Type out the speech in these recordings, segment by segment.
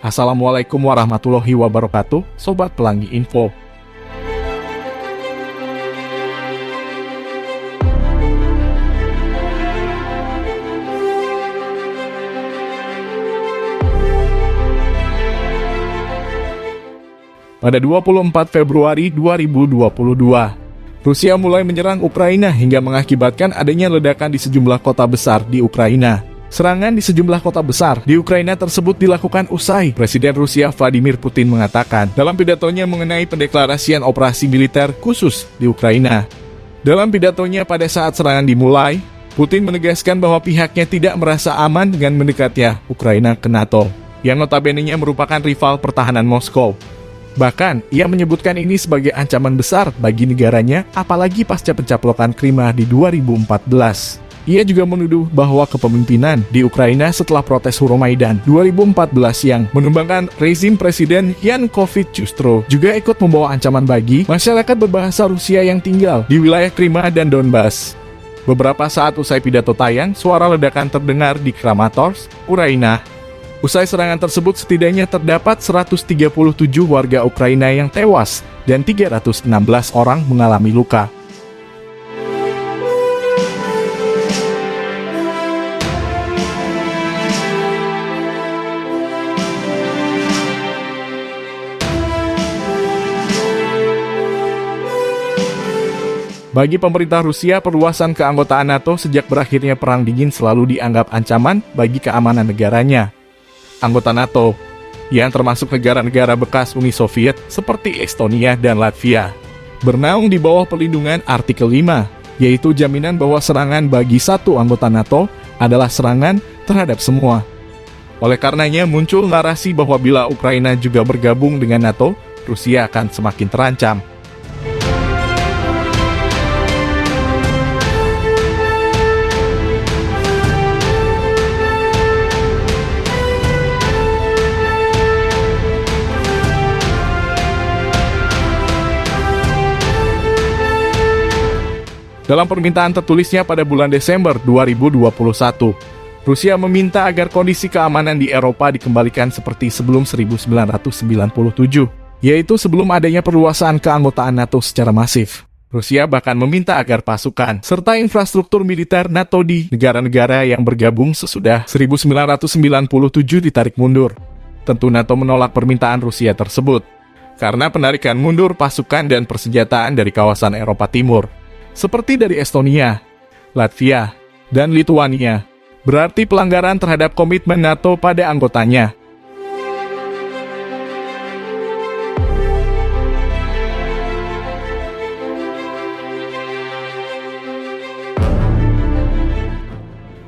Assalamualaikum warahmatullahi wabarakatuh, Sobat Pelangi Info. Pada 24 Februari 2022, Rusia mulai menyerang Ukraina hingga mengakibatkan adanya ledakan di sejumlah kota besar di Ukraina. Serangan di sejumlah kota besar di Ukraina tersebut dilakukan usai Presiden Rusia Vladimir Putin mengatakan dalam pidatonya mengenai pendeklarasian operasi militer khusus di Ukraina. Dalam pidatonya pada saat serangan dimulai, Putin menegaskan bahwa pihaknya tidak merasa aman dengan mendekatnya Ukraina ke NATO, yang notabene-nya merupakan rival pertahanan Moskow. Bahkan, ia menyebutkan ini sebagai ancaman besar bagi negaranya, apalagi pasca pencaplokan Crimea di 2014. Ia juga menuduh bahwa kepemimpinan di Ukraina setelah protes Euromaidan 2014 yang menumbangkan rezim Presiden Yanukovych justru juga ikut membawa ancaman bagi masyarakat berbahasa Rusia yang tinggal di wilayah Crimea dan Donbas. Beberapa saat usai pidato tayang, suara ledakan terdengar di Kramatorsk, Ukraina. Usai serangan tersebut, setidaknya terdapat 137 warga Ukraina yang tewas dan 316 orang mengalami luka. Bagi pemerintah Rusia, perluasan keanggotaan NATO sejak berakhirnya Perang Dingin selalu dianggap ancaman bagi keamanan negaranya. Anggota NATO, yang termasuk negara-negara bekas Uni Soviet seperti Estonia dan Latvia, bernaung di bawah perlindungan Artikel 5, yaitu jaminan bahwa serangan bagi satu anggota NATO adalah serangan terhadap semua. Oleh karenanya muncul narasi bahwa bila Ukraina juga bergabung dengan NATO, Rusia akan semakin terancam. Dalam permintaan tertulisnya pada bulan Desember 2021, Rusia meminta agar kondisi keamanan di Eropa dikembalikan seperti sebelum 1997, yaitu sebelum adanya perluasan keanggotaan NATO secara masif. Rusia bahkan meminta agar pasukan serta infrastruktur militer NATO di negara-negara yang bergabung sesudah 1997 ditarik mundur. Tentu NATO menolak permintaan Rusia tersebut, karena penarikan mundur pasukan dan persenjataan dari kawasan Eropa Timur, seperti dari Estonia, Latvia, dan Lituania, berarti pelanggaran terhadap komitmen NATO pada anggotanya.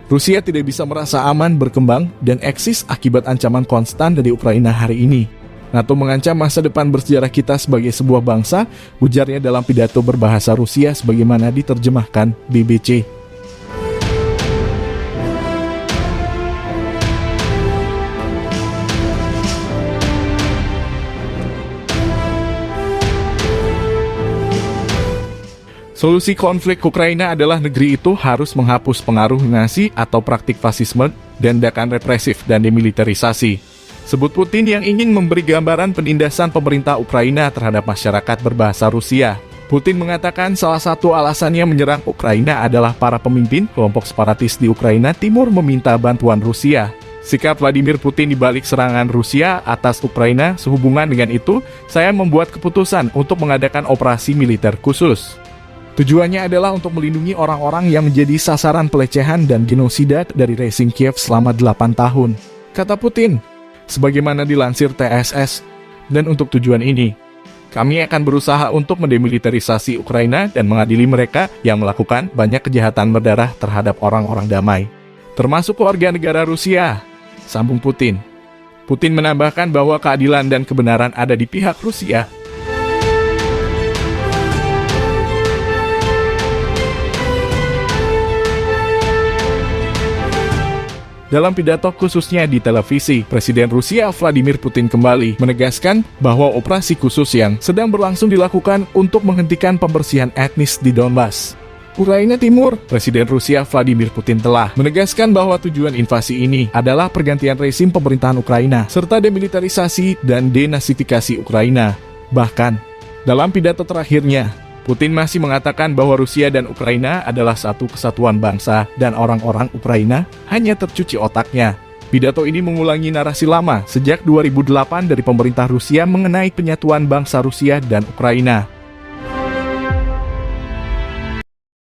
Rusia tidak bisa merasa aman berkembang dan eksis akibat ancaman konstan dari Ukraina hari ini. NATO mengancam masa depan bersejarah kita sebagai sebuah bangsa, ujarnya dalam pidato berbahasa Rusia sebagaimana diterjemahkan BBC. Solusi konflik Ukraina adalah negeri itu harus menghapus pengaruh Nazi atau praktik fasisme dan tindakan represif dan demilitarisasi. Sebut Putin yang ingin memberi gambaran penindasan pemerintah Ukraina terhadap masyarakat berbahasa Rusia. Putin mengatakan salah satu alasannya menyerang Ukraina adalah para pemimpin kelompok separatis di Ukraina Timur meminta bantuan Rusia. Sikap Vladimir Putin di balik serangan Rusia atas Ukraina, sehubungan dengan itu, saya membuat keputusan untuk mengadakan operasi militer khusus. Tujuannya adalah untuk melindungi orang-orang yang menjadi sasaran pelecehan dan genosida dari rezim Kiev selama 8 tahun, kata Putin. Sebagaimana dilansir TSS, dan untuk tujuan ini, kami akan berusaha untuk mendemilitarisasi Ukraina dan mengadili mereka yang melakukan banyak kejahatan berdarah terhadap orang-orang damai, termasuk warga negara Rusia, sambung Putin. Putin menambahkan bahwa keadilan dan kebenaran ada di pihak Rusia. Dalam pidato khususnya di televisi, Presiden Rusia Vladimir Putin kembali menegaskan bahwa operasi khusus yang sedang berlangsung dilakukan untuk menghentikan pembersihan etnis di Donbas. Ukraina Timur, Presiden Rusia Vladimir Putin telah menegaskan bahwa tujuan invasi ini adalah pergantian rezim pemerintahan Ukraina, serta demilitarisasi dan denasifikasi Ukraina. Bahkan, dalam pidato terakhirnya, Putin masih mengatakan bahwa Rusia dan Ukraina adalah satu kesatuan bangsa dan orang-orang Ukraina hanya tercuci otaknya. Pidato ini mengulangi narasi lama sejak 2008 dari pemerintah Rusia mengenai penyatuan bangsa Rusia dan Ukraina.